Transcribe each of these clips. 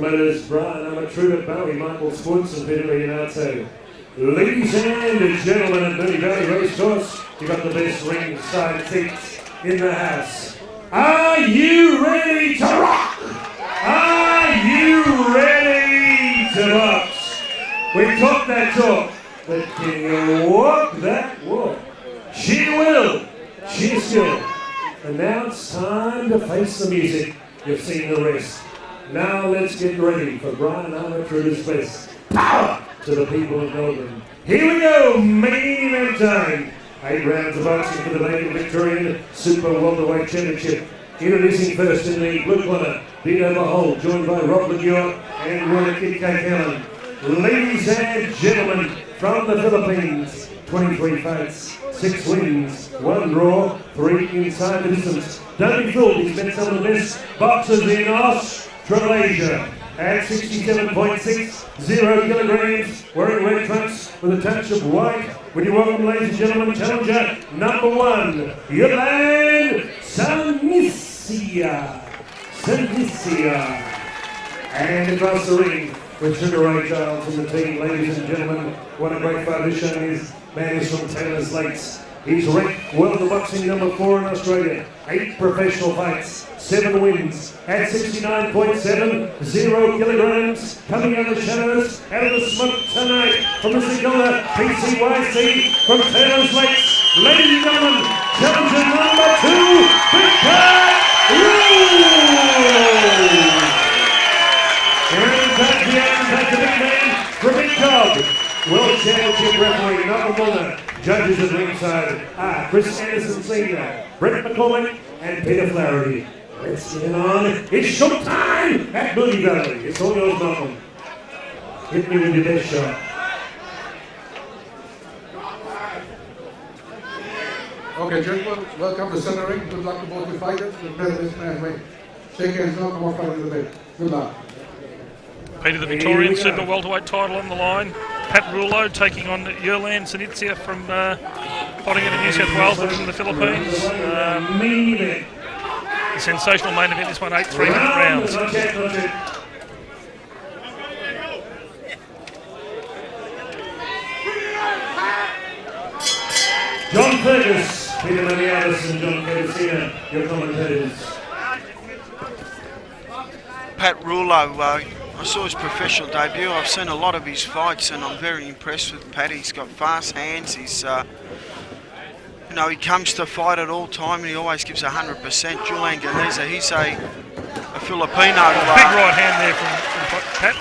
Letters, Brian, I'm a true to Bowie, Michael Sports and Peter Leonardo. Ladies and gentlemen at Moonee Valley Racecourse, you got the best ringside seats in the house. Are you ready to rock? Are you ready to box? We talk that talk, but can you walk that walk? She will. She still. And now it's time to face the music. You've seen the rest. Now let's get ready for Brian Armatruder's best. Power to the people of Melbourne. Here we go, main event time. 8 rounds of boxing for the vacant Victorian Super Welterweight Championship. Introducing first in the blue corner, Vito Mahol, joined by Rob Lanier and Roy Kid Allen. Ladies and gentlemen, from the Philippines, 23 fights, 6 wins, 1 draw, 3 inside the distance. Don't be fooled, he's met some of the best boxers in Australasia. At 67.60 kilograms, wearing red trunks with a touch of white. Would you welcome, ladies and gentlemen, challenger number 1, Jurland Ceniza. And across the ring with Sugar Ray Giles and the team, ladies and gentlemen, what a great fight this show is. Man is from Taylor's Lakes. He's ranked world of boxing number 4 in Australia. 8 professional fights, 7 wins at 69.70 kilograms. Coming out of the shadows, out of the smoke tonight from the Sigala PCYC from Taylor's Lakes. Ladies and gentlemen, challenger number 2, Victor Rullo. And back the big man from Big Dog. World Championship referee, Malcolm Mulner. Judges at ringside are Chris Anderson Sr., Brett McCormick, and Peter Flaherty. Let's get on. It's showtime at Moonee Valley. It's all yours, Malcolm. Hit me with your best shot. Okay, gentlemen, welcome to center ring. Good luck to both the fighters. Prepare this man. Wait. Shake hands, no more fight in the bed. Good luck. Peter, the Victorian Super Welterweight title on the line. Pat Rullo taking on Jurland Ceniza from Pottingham in New South Wales, but from the Philippines. A sensational main event, this one 8 3-minute rounds. John Fergus, Peter Maniatis and John Cadicina, your commentators. Pat Rullo, I saw his professional debut. I've seen a lot of his fights and I'm very impressed with Pat. He's got fast hands. He's, you know, he comes to fight at all time and he always gives 100%. Jurland Ceniza, he's a Filipino. Big right hand there from Pat.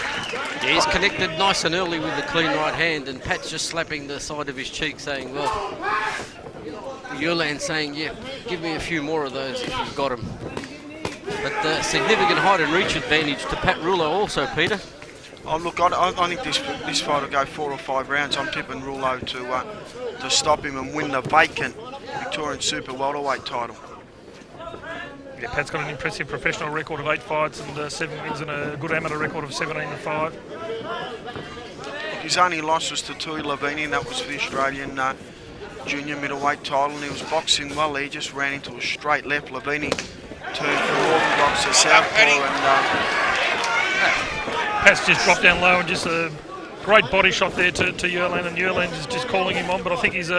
Yeah, he's connected nice and early with the clean right hand, and Pat's just slapping the side of his cheek saying, well, Jurland saying, yeah, give me a few more of those if you've got them. But significant height and reach advantage to Pat Rullo also, Peter. Oh, look, I think this fight will go 4 or 5 rounds. I'm tipping Rullo to stop him and win the vacant Victorian Super Welterweight title. Yeah, Pat's got an impressive professional record of 8 fights and 7 wins and a good amateur record of 17-5. His only loss was to Tui Lavini, and that was for the Australian junior middleweight title, and he was boxing well. He just ran into a straight left. Lavini turned from orthodox to southpaw, and Pat's just dropped down low and just a great body shot there to Jurland, and Jurland is just calling him on. But I think he's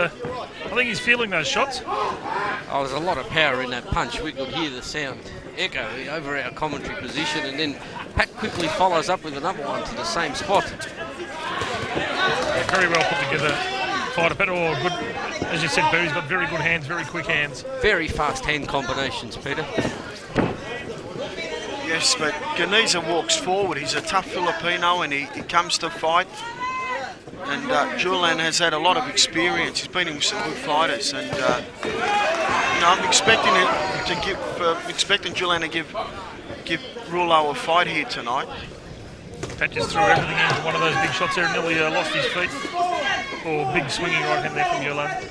feeling those shots. Oh, there's a lot of power in that punch. We could hear the sound echo over our commentary position, and then Pat quickly follows up with another one to the same spot. Yeah, very well put together fighter. Pat, good, as you said, Barry, he's got very good hands, very quick hands. Very fast hand combinations, Peter. yes, but Ceniza walks forward. He's a tough Filipino and he comes to fight. And Jurland has had a lot of experience. He's been in with some good fighters, and I'm expecting Jurland to give Rullo a fight here tonight. Pat just threw everything into one of those big shots there and nearly lost his feet. Or big swinging right hand there from Jurland.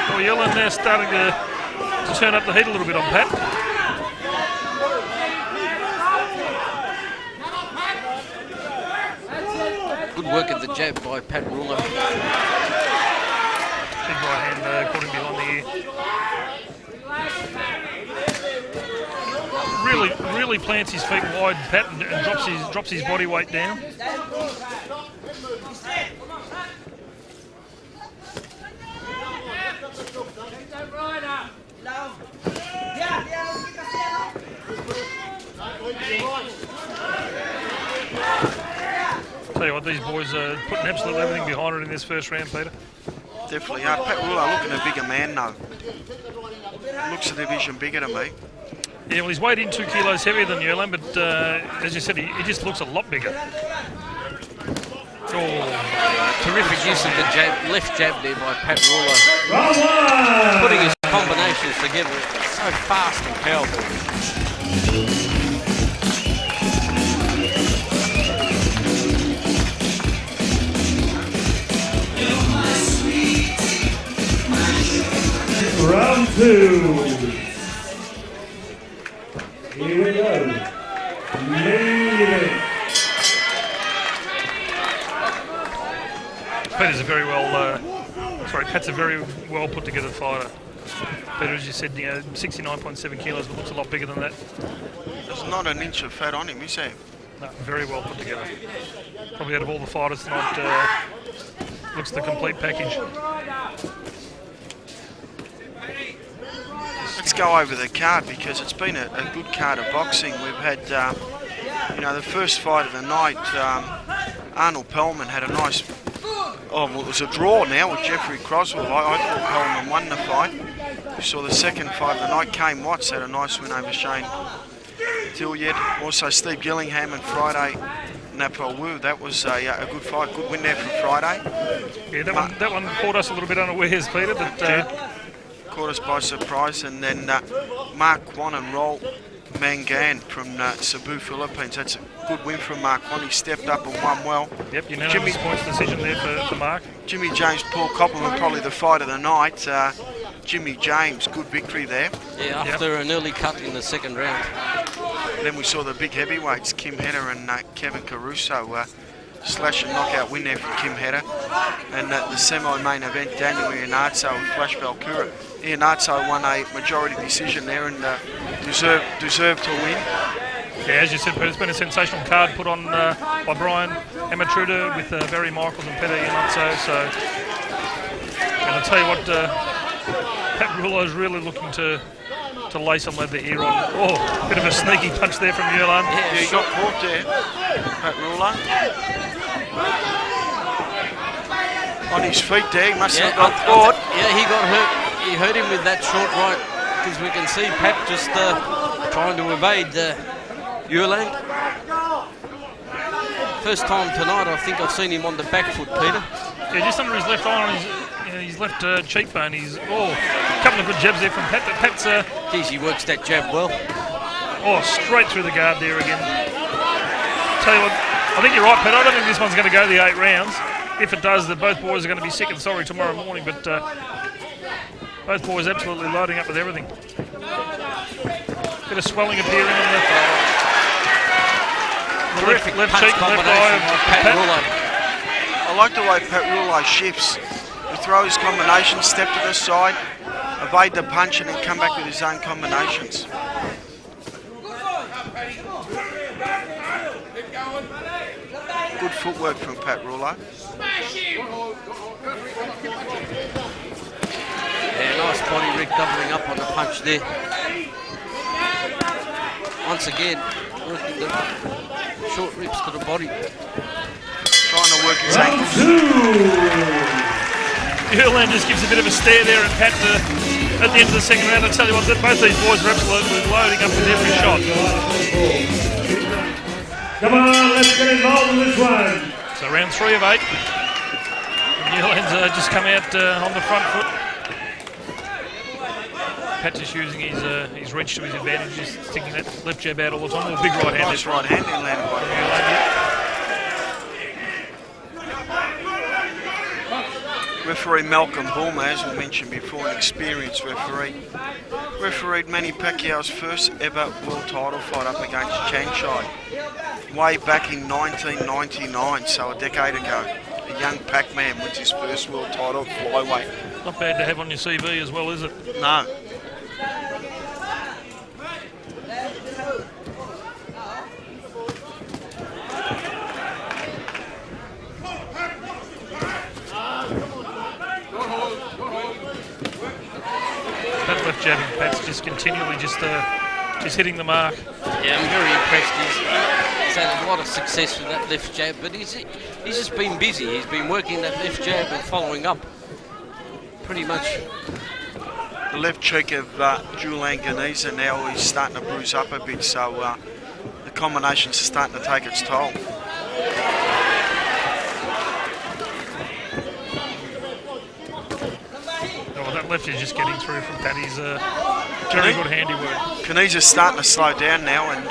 Well, Jurland now starting to turn up the heat a little bit on Pat. Good work at the jab by Pat Rullo. Big right hand caught him behind the ear. really plants his feet wide, Pat, and drops his body weight down. Tell you what, these boys are putting absolutely everything behind it in this first round, Peter. Definitely are. Pat Rullo looking a bigger man though. Looks a division bigger to me. Yeah, well, he's weighed in 2 kilos heavier than Jurland, but as you said, he just looks a lot bigger. Oh, Terrific use of the left jab there by Pat Rullo. Putting his combinations together. It's so fast and powerful. Round 2. Here we go. Main event. Pat's a very well put together fighter. Peter, as you said, 69.7 kilos, but looks a lot bigger than that. There's not an inch of fat on him, is there? No, very well put together. Probably out of all the fighters tonight, looks the complete package. Let's go over the card because it's been a good card of boxing. We've had, the first fight of the night, Arnold Pellman had a nice, it was a draw now with Jeffrey Croswell. I thought Pellman won the fight. We saw the second fight of the night, Kane Watts had a nice win over Shane Tilliard. Also Steve Gillingham and Friday Napol Wu. That was a good fight, good win there from Friday. Yeah, that one caught us a little bit unawares, Peter, but... caught us by surprise, and then Mark Kwan and Roll Mangan from Cebu, Philippines. That's a good win from Mark Kwan. He stepped up and won well. Yep, unanimous points decision there for Mark. Jimmy James, Paul Coppelman, probably the fight of the night. Jimmy James, good victory there. Yeah, after an early cut in the second round. And then we saw the big heavyweights, Kim Hedder and Kevin Caruso. Slash and knockout win there from Kim Hedder. And the semi-main event, Daniel Iannazzo and Flash Valkyra. Iannazzo won a majority decision there and deserved to win. Yeah, as you said, Peter, it's been a sensational card put on by Brian Amatruda with Barry Michaels and Peter Iannazzo. So, and I'll tell you what, Pat Rullo is really looking to lay some leather here on. Oh, bit of a sneaky punch there from Jurland. Yeah, he got caught there, Pat Rullo. On his feet there, he must have got caught. Yeah, he got hurt. He hurt him with that short right, because we can see Pat just trying to evade Jurland. First time tonight, I think I've seen him on the back foot, Peter. Yeah, just under his left eye, on his left cheekbone. A couple of good jabs there from Pat. But Pat's... Geez, he works that jab well. Oh, straight through the guard there again. Tell you what, I think you're right, Pat. I don't think this one's going to go the 8 rounds. If it does, both boys are going to be sick and sorry tomorrow morning. But both boys absolutely loading up with everything. Bit of swelling appearing on the left cheek, left eye of Pat Rullo. I like the way Pat Rullo shifts. He throws combinations, step to the side, evade the punch, and then come back with his own combinations. Good footwork from Pat Rullo. Yeah, nice body rig doubling up on the punch there. Once again, working the short rips to the body. Trying to work his ankles. Jurland just gives a bit of a stare there, and Pat at the end of the second round, I tell you what, both these boys are absolutely loading up with every shot. Come on, let's get involved in this one. So round 3 of 8. Jurland's just come out on the front foot. Pat just using his reach to his advantage, just sticking that left jab out all the time. A big right hand. Nice right hand in landed by Jurland. Referee Malcolm Bulmer, as we mentioned before, an experienced referee. Refereed Manny Pacquiao's first ever world title fight up against Changchai way back in 1999, so a decade ago. A young Pac-Man wins his first world title flyweight. Not bad to have on your CV as well, is it? No. just continually just hitting the mark. Yeah, I'm very impressed. He's had a lot of success with that left jab, but he's just been busy. He's been working that left jab and following up pretty much. The left cheek of Jurland Ceniza now is starting to bruise up a bit, so the combinations are starting to take its toll. That left is just getting through from Paddy's very good handiwork. Ceniza's starting to slow down now, and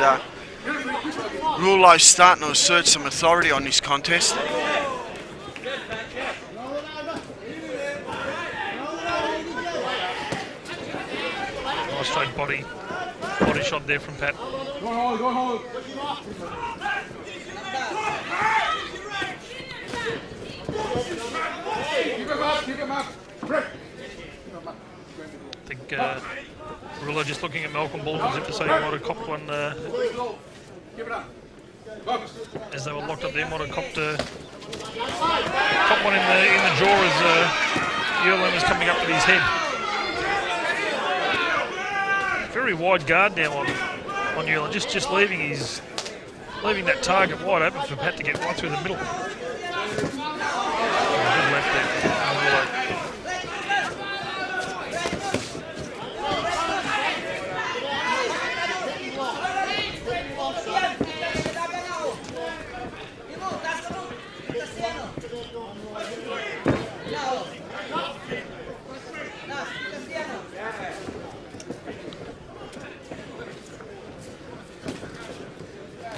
Rullo's starting to assert some authority on this contest. Nice straight body shot there from Pat. Go hold. Keep him up. I think Rullo just looking at Malcolm Baldwin as if to say he might have copped one as they were locked up there. Might have copped one in the jaw as Jurland was coming up with his head. Very wide guard now on Jurland, just leaving that target wide open for Pat to get right through the middle. Good left there.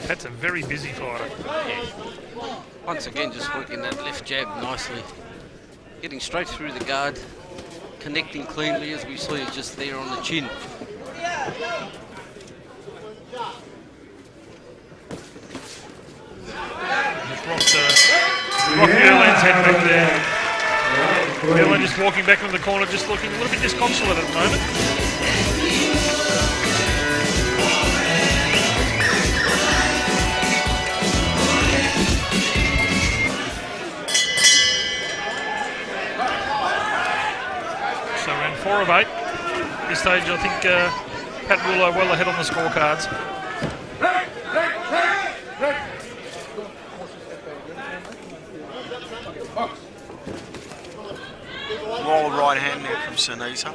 That's a very busy fighter. Yeah. Once again, just working that left jab nicely. Getting straight through the guard, connecting cleanly as we saw just there on the chin. Just rocked Jurland's head back there. Jurland just walking back into the corner, just looking a little bit disconsolate at the moment. So around 4 of 8. At this stage, I think Pat Rullo well ahead on the scorecards. Roll right hand there from Ceniza.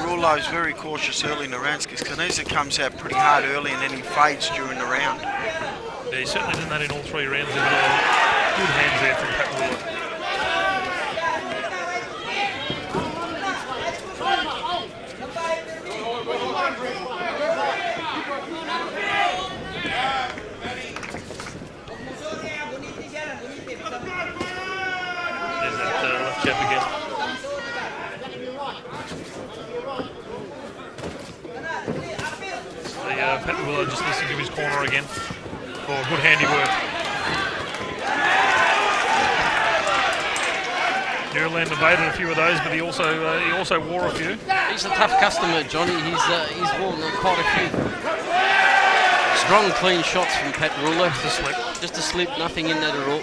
Rullo's very cautious early in the rounds because Ceniza comes out pretty hard early and then he fades during the round. Yeah, he certainly did that in all 3 rounds. Good hands there from Pat Rullo. There's that left jab again. So Pat Rullo just listening to his corner again for good handiwork. Jurland evaded a few of those, but he also wore a few. He's a tough customer, Johnny. He's worn quite a few. Strong, clean shots from Pat Rullo. Just a slip, nothing in that at all.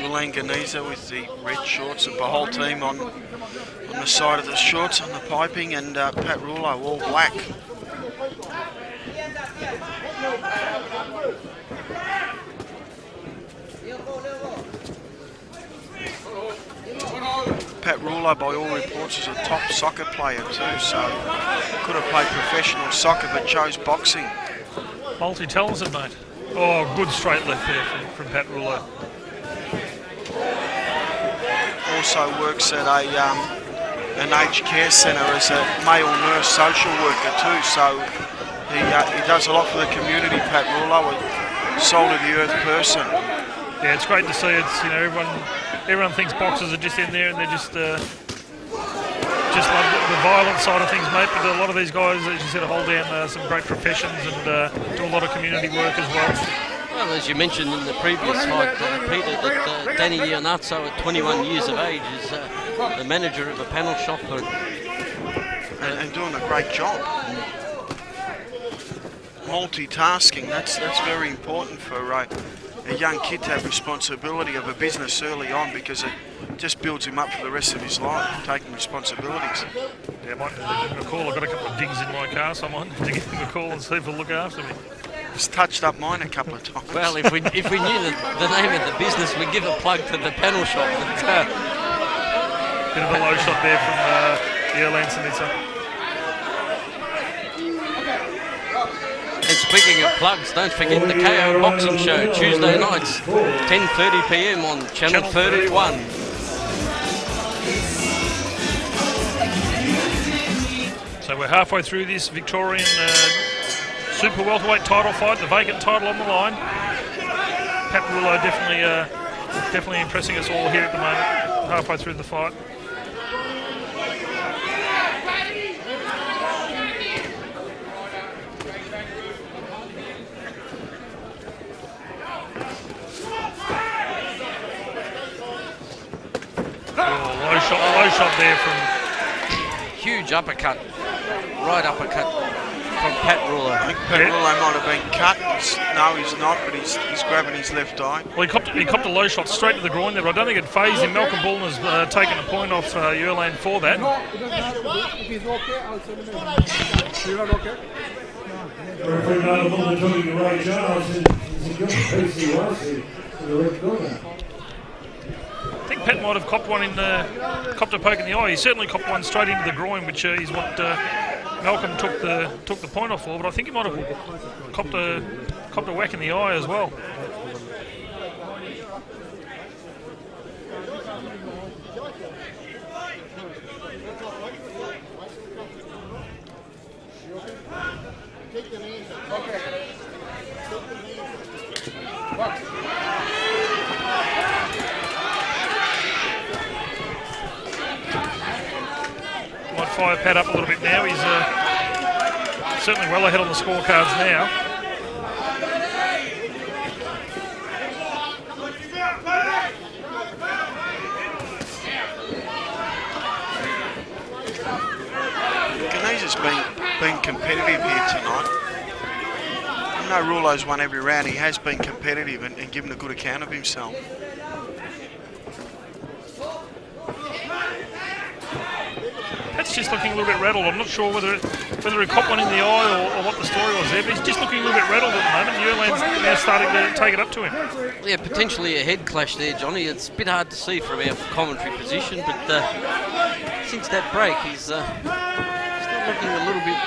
Jurland Ceniza with the red shorts, the whole team on the side of the shorts on the piping, and Pat Rullo all black. Pat Rullo, by all reports, is a top soccer player too, so could have played professional soccer but chose boxing. Multi-talented, mate. Oh, good straight left there from Pat Rullo. Also works at an aged care centre as a male nurse social worker too, so he does a lot for the community. Pat Rullo, a soul-of-the-earth person. Yeah, it's great to see. It's everyone thinks boxers are just in there and they're just love the violent side of things, mate. But a lot of these guys, as you said, hold down some great professions and do a lot of community work as well. Well, as you mentioned in the previous fight, Peter, that Danny Iannazzo at 21 years of age is the manager of a panel shop. And and doing a great job. Multitasking, that's very important for a young kid to have responsibility of a business early on, because it just builds him up for the rest of his life, taking responsibilities. Yeah, I might give him a call. I've got a couple of digs in my car, so I might have to give him a call and see if he'll look after me. He's touched up mine a couple of times. Well, if we knew the name of the business, we'd give a plug to the panel shop. But, bit of a low shot there from Jurland Ceniza. and speaking of plugs, don't forget the KO Boxing Show, Tuesday nights, 10:30 PM on Channel 31. So we're halfway through this Victorian super welterweight title fight, the vacant title on the line. Pat Rullo definitely impressing us all here at the moment, halfway through the fight. Oh, low shot there from... Huge uppercut, right uppercut from Pat Rullo. I think Pat Rullo might have been cut. No, he's not, but he's grabbing his left eye. Well, he copped a low shot straight to the groin there, but I don't think it phased him. Malcolm Bullen has taken a point off Jurland for that. No, it doesn't have to be. If he's okay, I'll send him in. You're not okay? Referee Malcolm Bullen talking to Ray Giles, and he's got the PCYC for the red corner. I think Pat might have copped one copped a poke in the eye. He certainly copped one straight into the groin, which is what Malcolm took the point off for. But I think he might have copped a whack in the eye as well. Might fire Pat up a little bit now. He's certainly well ahead on the scorecards now. Ceniza's been competitive here tonight. I know Rullo's won every round. He has been competitive and given a good account of himself. Pat's just looking a little bit rattled. I'm not sure whether he copped one in the eye or what the story was there, but he's just looking a little bit rattled at the moment. Jurland's now starting to take it up to him. Yeah, potentially a head clash there, Johnny. It's a bit hard to see from our commentary position, but since that break, he's still looking a little bit...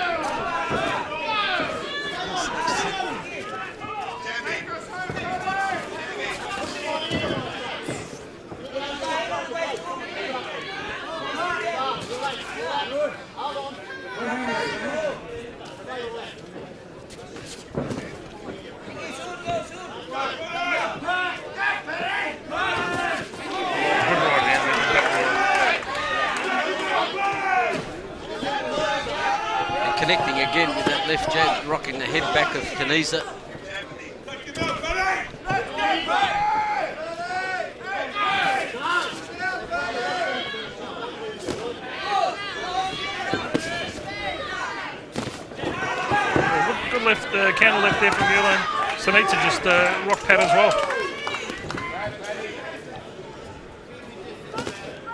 Connecting again with that left jab, rocking the head back of Ceniza. Good left, counter left there from Jurland. Ceniza just rocked Pat as well.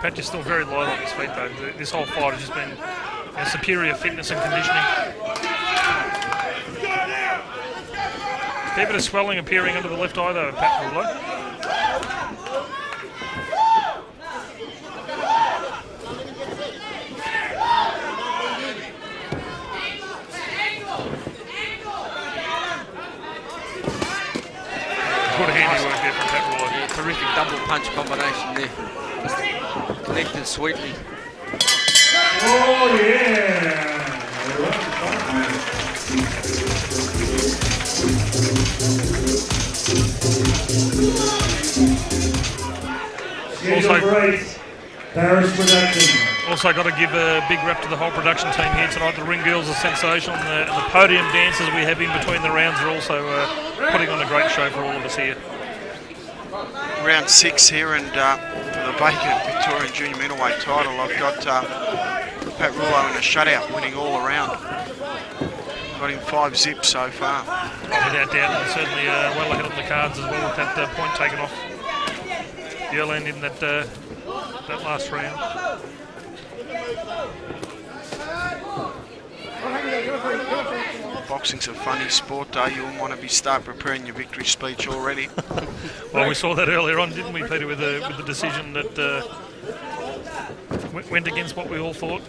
Pat just still very light on his feet though. This whole fight has just been superior fitness and conditioning. A fair bit of swelling appearing under the left eye though, Pat Rullo. Good handy work there from Pat Rullo. Yeah, terrific double punch combination there. Connected sweetly. Oh yeah! Also got to give a big rep to the whole production team here tonight. The ring girls are sensational, and the podium dancers we have in between the rounds are also putting on a great show for all of us here. Round 6 here, and for the vacant Victorian Junior Middleweight title, I've got Pat Rullo in a shutout, winning all around. Got him 5 zips so far. Without doubt, and certainly well ahead on the cards as well with that point taken off Jurland in that last round. Boxing's a funny sport, though. You want to start preparing your victory speech already. Well, we saw that earlier on, didn't we, Peter, with the decision that went against what we all thought.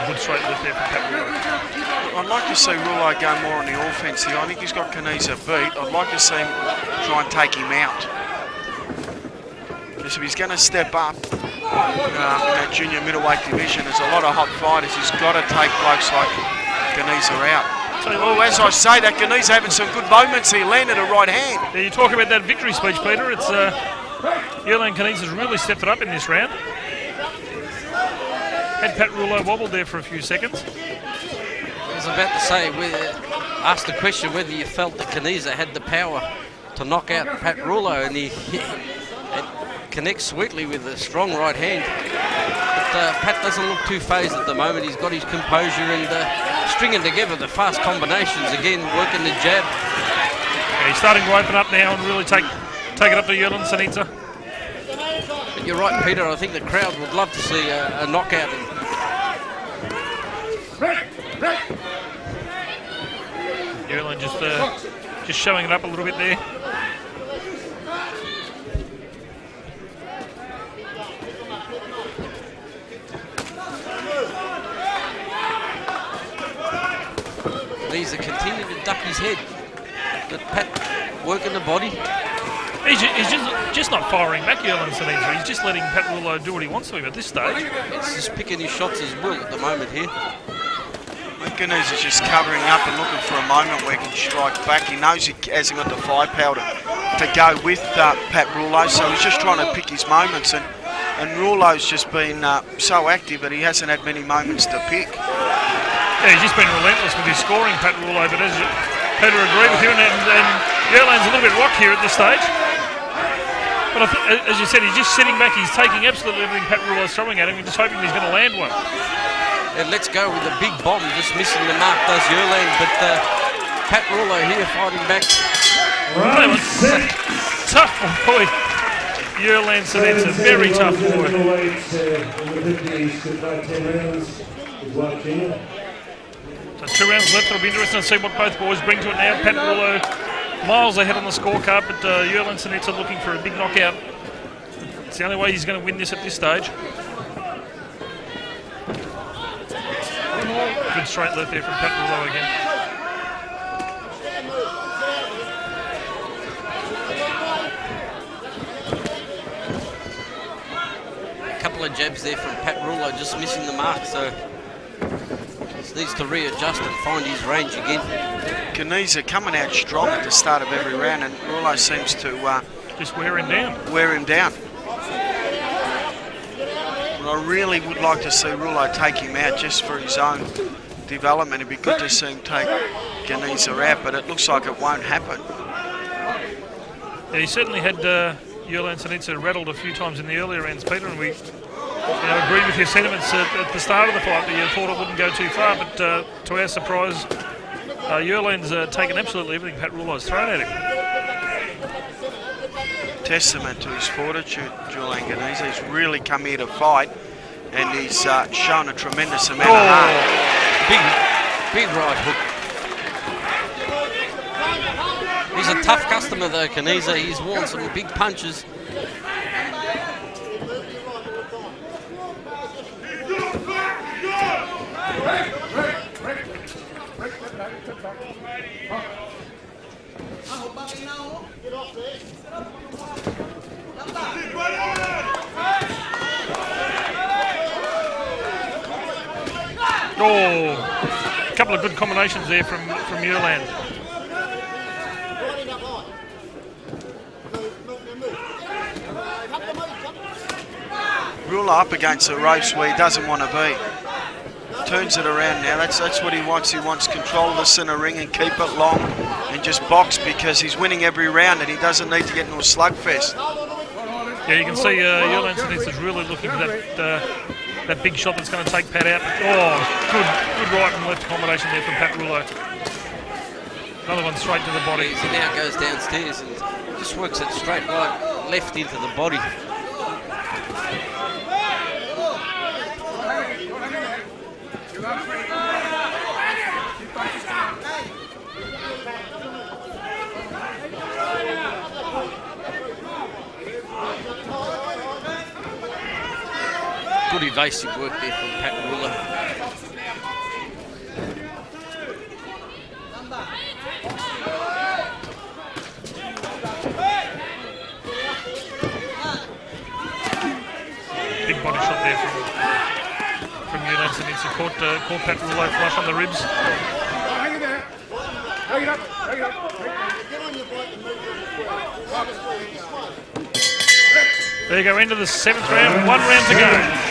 Good straight left there from Pat Rullo. I'd like to see Rullo go more on the offense here. I think he's got Ceniza beat. I'd like to see him try and take him out. Because if he's going to step up in that junior middleweight division, there's a lot of hot fighters. He's got to take blokes like Ceniza out. Oh, as I say that, Ceniza having some good moments here, landed a right hand. Yeah, you talk about that victory speech, Peter. It's Jurland Ceniza's really stepped it up in this round. Had Pat Rullo wobbled there for a few seconds. I was about to say, asked the question whether you felt that Ceniza had the power to knock out Pat Rullo, and he connects sweetly with a strong right hand. But Pat doesn't look too phased at the moment. He's got his composure and stringing together the fast combinations again, working the jab. Yeah, he's starting to open up now and really take it up to Jurland Ceniza. But you're right, Peter. I think the crowd would love to see a knockout. Jurland just showing it up a little bit there. Ceniza continuing to duck his head. But Pat working the body. He's just not firing back, Jurland Ceniza. He's just letting Pat Rullo do what he wants to him at this stage. It's just picking his shots as well at the moment here. Ceniza's just covering up and looking for a moment where he can strike back. He knows he hasn't got the firepower to go with Pat Rullo, so he's just trying to pick his moments. And Rullo's just been so active that he hasn't had many moments to pick. Yeah, he's just been relentless with his scoring, Pat Rullo, but as Peter agreed with you, and Jurland's a little bit rocked here at this stage. But as you said, he's just sitting back, he's taking absolutely everything Pat Rullo's throwing at him, and just hoping he's going to land one. And let's go with the big bomb, just missing the mark does Jurland, but Pat Rullo here fighting back. Right. Tough boy, Jurland Ceniza, very tough boy. So 2 rounds left. It'll be interesting to see what both boys bring to it now. Pat Rullo miles ahead on the scorecard, but Jurland Ceniza looking for a big knockout. It's the only way he's going to win this at this stage. Good straight left there from Pat Rullo again. A couple of jabs there from Pat Rullo, just missing the mark, so just needs to readjust and find his range again. Ceniza coming out strong at the start of every round, and Rullo seems to just wear him down. I really would like to see Rullo take him out just for his own development. It'd be good to see him take Ceniza out, but it looks like it won't happen. Yeah, he certainly had Jurland Ceniza rattled a few times in the earlier rounds, Peter, and we agreed with your sentiments at the start of the fight that you thought it wouldn't go too far, but to our surprise, Jurland's taken absolutely everything Pat Rullo's thrown at him. Testament to his fortitude, Jurland Ceniza. He's really come here to fight, and he's shown a tremendous amount of heart. Big right hook. He's a tough customer though, Ceniza. He's worn some big punches. Oh, a couple of good combinations there from Jurland. Rullo up against the ropes where he doesn't want to be. Turns it around now. That's what he wants. He wants control of the centre ring and keep it long. and just box, because he's winning every round and he doesn't need to get into a slugfest. Yeah, you can see Jurland Ceniza is really looking for that big shot that's going to take Pat out. Oh, good right and left combination there from Pat Rullo. Another one straight to the body. He now goes downstairs and just works it straight right left into the body. Good evasive work there from Pat Rullo. Big body shot there from Jurland Ceniza. Caught Pat Rullo flush on the ribs. Hang it there. Hang it up. Hang it up. There you go, into the 7th round. 1 round to go.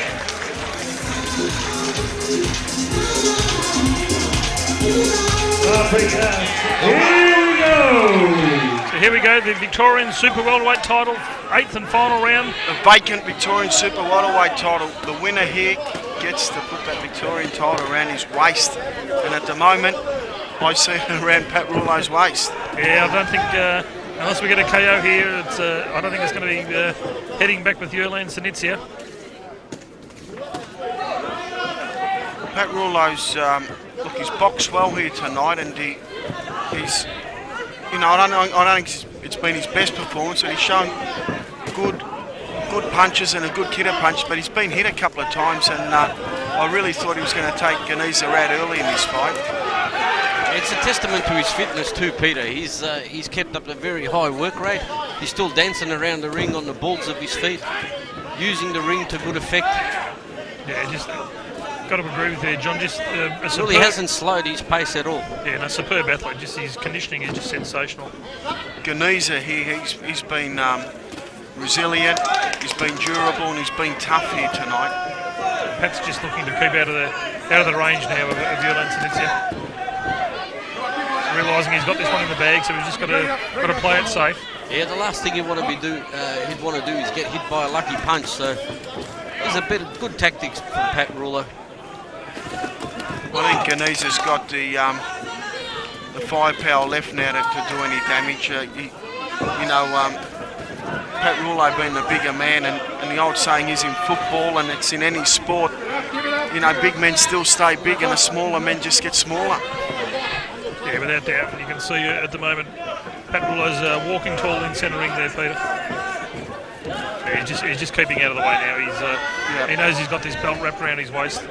Here we go, the Victorian Super Welterweight title, 8th and final round. The vacant Victorian Super Welterweight title. The winner here gets to put that Victorian title around his waist, and at the moment I see it around Pat Rullo's waist. Yeah, I don't think, unless we get a KO here, I don't think it's going to be heading back with Jurland Ceniza. Pat Rullo's, look, he's boxed well here tonight, and he's, you know, I don't think it's been his best performance, but he's shown good punches and a good kidder punch, but he's been hit a couple of times, and I really thought he was going to take Ceniza out early in this fight. It's a testament to his fitness too, Peter. He's kept up a very high work rate. He's still dancing around the ring on the balls of his feet, using the ring to good effect. Yeah, just got to agree with you, John. Just really hasn't slowed his pace at all. Yeah, no, superb athlete. Just his conditioning is just sensational. Ceniza here, he's been resilient, he's been durable, and he's been tough here tonight. Pat's just looking to keep out of the range now of Jurland Ceniza. Realising he's got this one in the bag, so he's just got to play it safe. Yeah, the last thing he'd want to do is get hit by a lucky punch. So there's a bit of good tactics from Pat Rullo. I think Ceniza's got the firepower left now to do any damage. Pat Rullo being the bigger man, and the old saying is in football, and it's in any sport, you know, big men still stay big and the smaller men just get smaller. Yeah, without doubt. And you can see at the moment, Pat Rullo's walking tall in centre ring there, Peter. Yeah, he's just keeping out of the way now. He knows he's got this belt wrapped around his waist.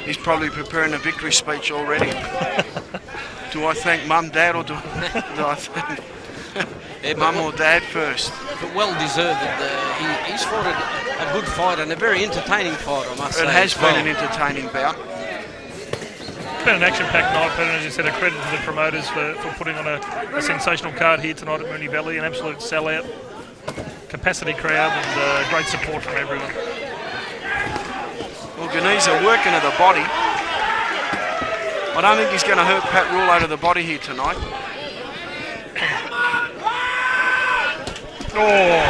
He's probably preparing a victory speech already. Do I thank Mum, Dad, or do I thank Mum or Dad first? But well deserved. He's fought a good fight and a very entertaining fight, I must say. It has been an entertaining bout. It's been an action-packed night, Peter, and as you said, a credit to the promoters for putting on a sensational card here tonight at Moonee Valley, an absolute sellout, capacity crowd, and great support from everyone. Well, Ceniza working to the body. I don't think he's going to hurt Pat Rullo to the body here tonight. Oh,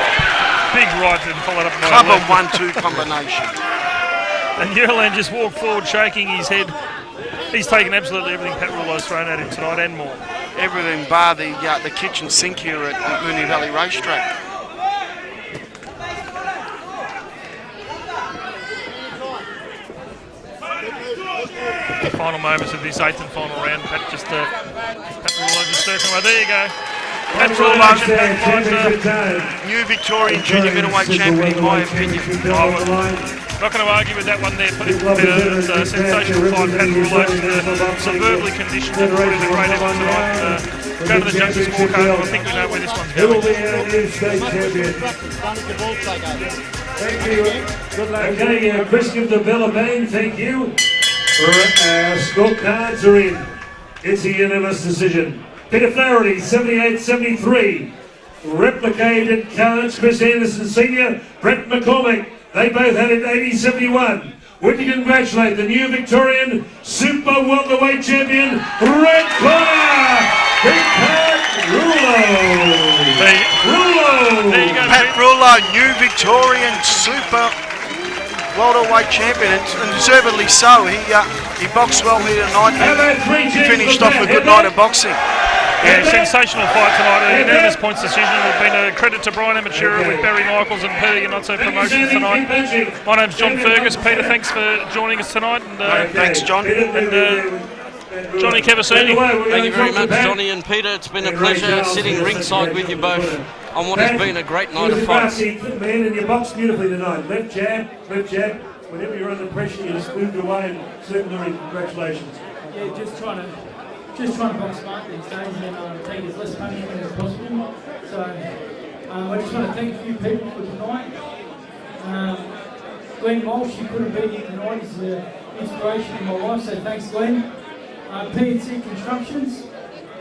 big right and followed up by Club a left. of 1-2 combination. And Jurland just walked forward, shaking his head. He's taken absolutely everything Pat Rullo's thrown at him tonight and more. Everything bar the kitchen sink here at Moonee Valley Racetrack. The final moments of this 8th and final round. Pat Rullo just circling away. There you go. Pat Rullo, new Victorian junior middleweight champion, in my opinion. Not going to argue with that one there, Peter. It's a sensational fight. Pat Rullo superbly conditioned and put in a great effort tonight. Go to the judges' scorecard, and I think we know where this one's going. Thank you. Good luck. Okay, Chris, give the bell a bang. Thank you. Scorecards are in. It's a unanimous decision. Peter Flaherty, 78-73. Replicated cards, Chris Anderson Sr., Brett McCormick. They both had it 80-71. Would you congratulate the new Victorian Super Welterweight Champion, Red Corner, Big Pat Rullo. Rullo. There you go, Pat Pete. Rullo, new Victorian super welterweight champion, and deservedly so. He boxed well here tonight. He finished off a good night of boxing. Yeah, sensational fight tonight. A unanimous points decision. It's been a credit to Brian Amatura with Barry Michaels and Peter Yanotso Promotions tonight. My name's John Fergus. Peter, thanks for joining us tonight. And, Thanks, John. Johnny Cavassini. Thank you very much, Johnny and Peter. It's been a pleasure sitting ringside with you both on what has been a great night of fights. Man, and you boxed beautifully tonight. Left jab, left jab. Whenever you're under pressure, you just moved away, and certainly congratulations. Yeah, just trying to box smart these days and take as less punishment as possible. So I just want to thank a few people for tonight. Glenn Walsh, he couldn't be here tonight. He's an inspiration in my life, so thanks, Glenn. PNC Constructions,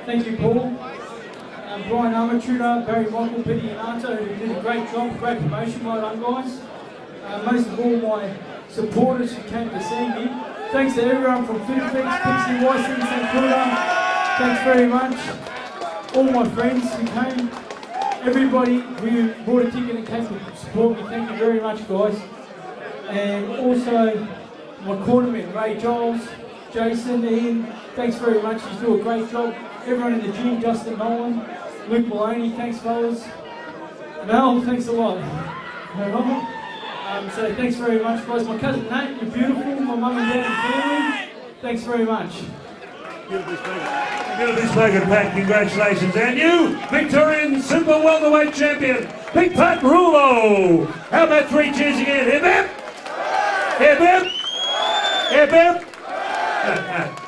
thank you, Paul. Brian Armatruda, Barry Michael, Peter Yanato, who did a great job, great promotion, well done, guys. Most of all, my supporters who came to see me. Thanks to everyone from Fairfax, Pixie, Wysing, St Kilda. Thanks very much. All my friends who came, everybody who bought a ticket and came to support me, thank you very much, guys. And also my cornermen, Ray Giles, Jason, Ian, thanks very much. You do a great job. Everyone in the gym, Justin Nolan, Luke Maloney, thanks fellas. Mel, thanks a lot. So thanks very much, guys. My cousin Nate, you're beautiful. My mum and dad and family, thanks very much. Beautifully spoken, Pat. Congratulations. And you, Victorian Super Welterweight Champion, Big Pat Rullo. How about 3 cheers again? Hip hip! Hip hip! Hip hip!